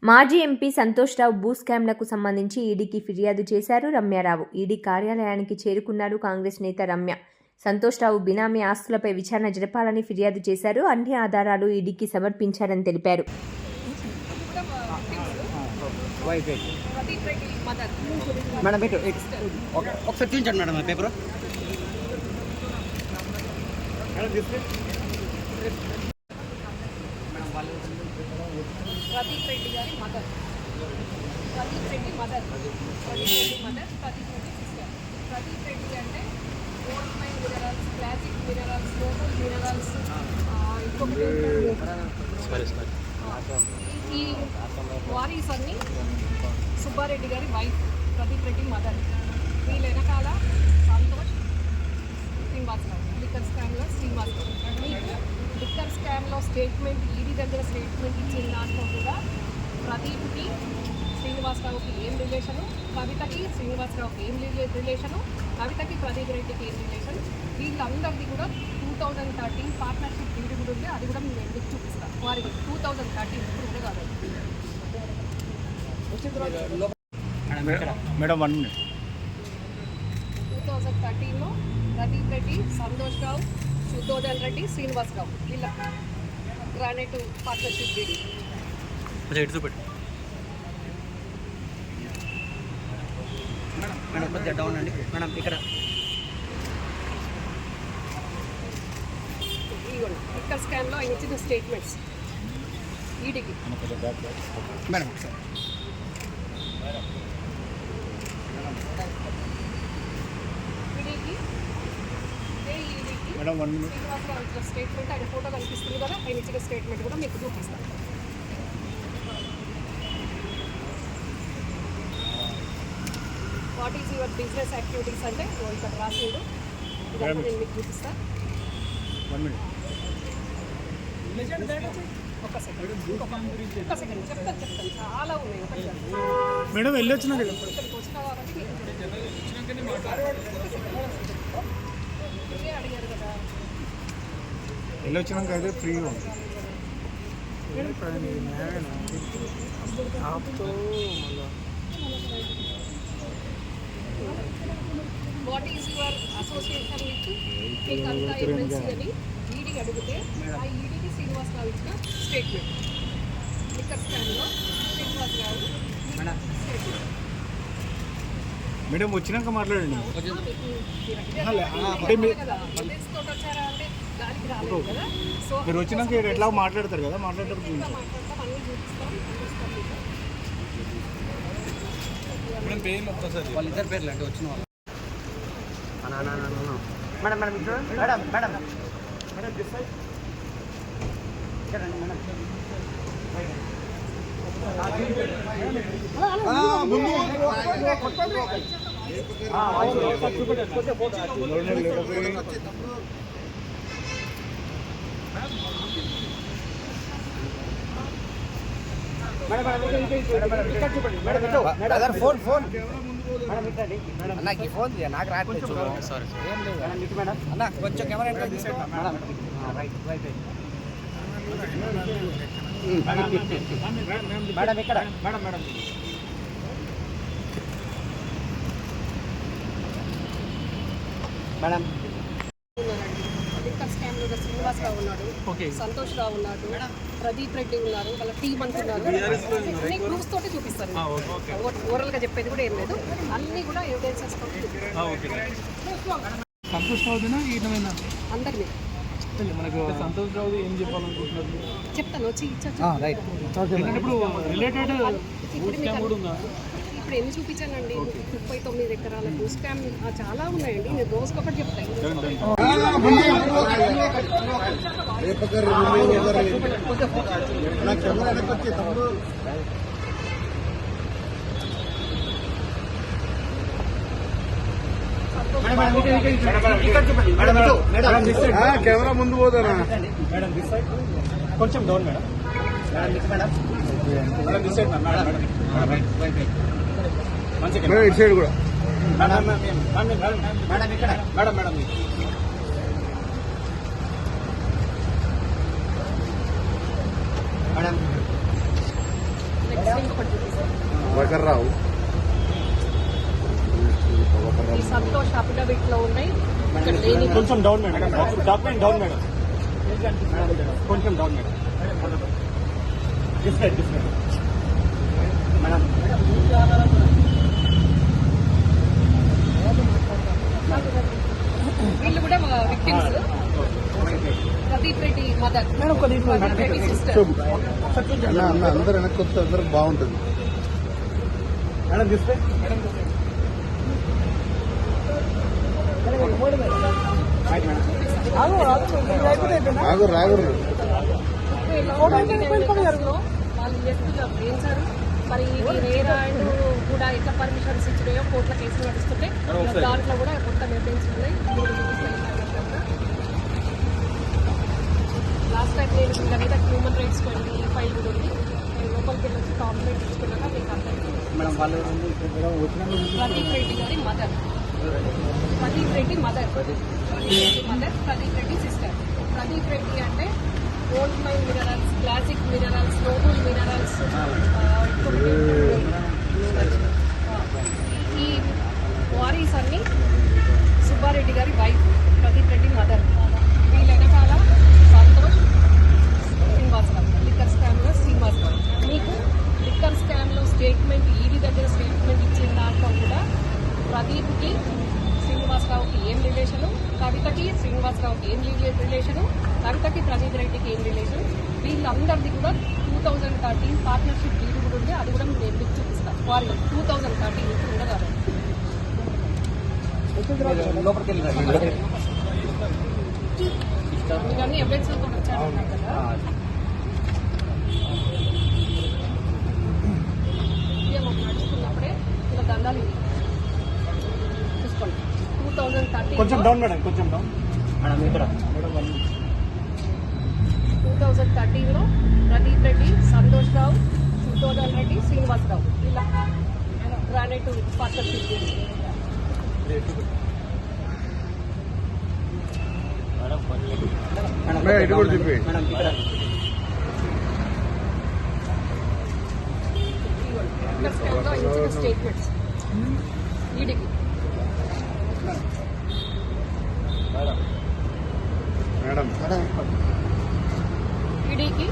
మాజీ ఎంపీ సంతోష్ రావు భూ స్కామ్లకు సంబంధించి ఈడీకి ఫిర్యాదు చేశారు రమ్యారావు. ఈడీ కార్యాలయానికి చేరుకున్నారు కాంగ్రెస్ నేత రమ్య. సంతోష్ రావు బినామీ ఆస్తులపై విచారణ జరపాలని ఫిర్యాదు చేశారు. అన్ని ఆధారాలు ఈడీకి సమర్పించారని తెలిపారు. ప్రదీప్ రెడ్డి గారి mother, Pradeep Reddy mother, Pradeep Reddy mother, Pradeep Reddy sister. Pradeep Reddy అంటే gold mine minerals, classic minerals, local minerals, ఇంకొకటి ఈ వారీస్ అన్ని సుబ్బారెడ్డి గారి వైఫ్, ప్రదీప్ రెడ్డి మదర్. వీళ్ళ వెనకాల సంతోష్ శ్రీనివాసరావు, లిక్కర్ స్కామ్లో శ్రీనివాసరావు. మీకు లిక్కర్ స్కామ్లో స్టేట్మెంట్ ఈడీ దగ్గర స్టేట్మెంట్ ఇచ్చిన దాంట్లో కూడా ప్రదీప్కి శ్రీనివాసరావుకి ఏం రిలేషను, కవితకి శ్రీనివాసరావుకి ఏం రిలేషను, కవితకి ప్రదీప్ రెడ్డికి ఏం రిలేషన్, వీళ్ళందరిది కూడా 2013 పార్ట్నర్షిప్ డీడీ కూడా ఉంది. అది కూడా మేము ఎందుకు చూపిస్తాం వారికి. 2013 ఇప్పుడు కూడా కాదు. Madam 1 minute. 2013లో ప్రదీప్ రెడ్డి, సంతోష్ రావు, సుధోదన్ రెడ్డి, శ్రీనివాసరావు వీళ్ళ గ్రానైట్ పార్ట్నర్షిప్ డీడీ. మేడం కొద్దిగా డౌన్ అండి మేడం. ఇక్కడ లిక్కర్ స్కామ్లో ఆయన ఇచ్చిన స్టేట్మెంట్స్ ఈడీకి. Madam madam 1 minute. శ్రీనివాసరావు ఇచ్చిన స్టేట్మెంట్ ఆయన ఫోటో కనిపిస్తుంది కదా, ఆయన ఇచ్చిన స్టేట్మెంట్ కూడా మీకు చూపిస్తాను. What is your business activities అంటే ఇక్కడ రాసిండు. ఇదంతా నేను మీకు చూపిస్తాను. 1 minute. ఒక సెకండ్ చెప్తాను. చాలా ఉన్నాయి. మేడం వెళ్ళొచ్చినా కదా ఇక్కడికి వచ్చిన కాబట్టి అడిగారు కదా. వెళ్ళొచ్చినాక అయితే ఫ్రీగా ఉంది. What is your association with కేకంతా ఎంఎల్సీ అని ఈడీ అడిగితే ఆ ఈడీకి శ్రీనివాసరావు ఇచ్చిన స్టేట్మెంట్. లిక్కర్ స్కామ్లో శ్రీనివాసరావు స్టేట్మెంట్. మేడం వచ్చినాక మాట్లాడండి. మీరు వచ్చినాక ఎట్లా మాట్లాడతారు కదా, మాట్లాడేటప్పుడు వాళ్ళిద్దరు పేర్లు అంటే వచ్చిన వాళ్ళు. Madam madam madam madam madam phone phone అన్నకి ఫోన్ నాకు రావట్లేదు. సారీ మేడం అన్న కొంచెం camera madam. Right right madam ఇక్కడ మేడం మేడం మేడం. లిక్కర్ స్కామ్లో శ్రీనివాసరావు ఉన్నాడు, సంతోష్ రావు ఉన్నాడు, ప్రదీప్ రెడ్డి ఉన్నారు, వాళ్ళ టీం అంటున్నారు. అన్ని గ్రూప్స్ తోటి చూపిస్తారు. ఓవరాల్గా చెప్పేది కూడా ఏం లేదు. అన్నీ కూడా ఎవిడెన్సెస్ సంతోష్ రావుదేనా ఈయన అందరినీ మనకు సంతోష్ రావు ఏం చెప్పాలనుకుంటున్నారు చెప్తాను. వచ్చి రైట్. ఇప్పుడు రిలేటెడ్ ఇప్పుడు ఎన్ని చూపించానండి? 39 ఎకరాల భూ స్కామ్ చాలా ఉన్నాయండి. నేను రోజుకొకటి చెప్తాను. కెమెరా ముందు పోతారా కొంచెం డౌన్ మేడం. ఇటు సైడ్ కూడా మేడం ఇక్కడ మేడం మేడం మేడం ఒకటి చూపిస్తాను. వకర్రావు ఈ సంతోష్ అఫిడవిట్ లో ఉన్నాయి, ఇక్కడ లేని కొంచెం down madam, document down madam, కొంచెం డౌన్ మేడం, డిస్ప్లే మేడం. వీళ్ళు కూడా victims. Pradeep Reddy mother, Pradeep Reddy sister. అన్న అందరు వెనక్కి వస్తే అందరికి బాగుంటుంది. మేడం డిస్ప్లే రాగు రాగురు వాళ్ళు చేస్తున్నారు. మరి ఇది రేర్ అండ్ కూడా ఎట్లా పర్మిషన్స్ ఇచ్చినాయో కోర్టుల కేసులు నడుస్తుంటే దాంట్లో కూడా మొత్తం ఎవిడెన్స్ ఉన్నాయి. లాస్ట్ టైం నేను ఇంకా మీద హ్యూమన్ రైట్స్ ఫైల్ కూడా ఉంది. నేను లోపలికి వెళ్ళి వచ్చి కాంప్లైంట్ ఇచ్చుకున్నాక మీకు అందరికీ ప్రదీప్ రెడ్డి గారి mother, Pradeep Reddy mother, Pradeep Reddy sister. Pradeep Reddy అంటే old mine minerals, classic minerals, noble minerals, ఈ వారీస్ అన్ని సుబ్బారెడ్డి గారి వైఫ్, ప్రదీప్ రెడ్డి మదర్. వీళ్ళ వెనకాల సంతోష్, శ్రీనివాసరావు, లిక్కర్ స్కామ్లో శ్రీనివాసరావు. మీకు లిక్కర్ స్కామ్లో స్టేట్మెంట్, ఈడీ దగ్గర స్టేట్మెంట్ ఇచ్చిన దాంట్లో కూడా ప్రదీప్కి శ్రీనివాసరావుకి ఏం రిలేషను, కవితకి శ్రీనివాసరావుకి ఏం రిలేషను, కవితకి ప్రదీప్ రెడ్డికి ఏం రిలేషన్, వీళ్ళందరిది కూడా 2013 పార్ట్నర్షిప్ డీల్ కూడా ఉంది. అది కూడా నేను మీకు చూపిస్తాను. వారి 2013 ఇప్పుడు ఉండదు. మీకు అన్ని ఎవిడెన్స్ కూడా వచ్చారన్నారు కదా. నడుస్తున్నప్పుడే ఇలా దండాలు చూసుకోండి. 2013 కొంచెం డౌన్ మేడం, కొంచెం డౌన్ మేడం. ఇక్కడ 2013లో ప్రదీప్ రెడ్డి, సంతోష్ రావు, సుధోదన్ రెడ్డి, శ్రీనివాసరావు ఇలా గ్రానైట్ పార్ట్నర్షిప్ ఇటు కూడా చెప్పి స్టేట్మెంట్స్ ఈడీకి మేడం ఈడీకి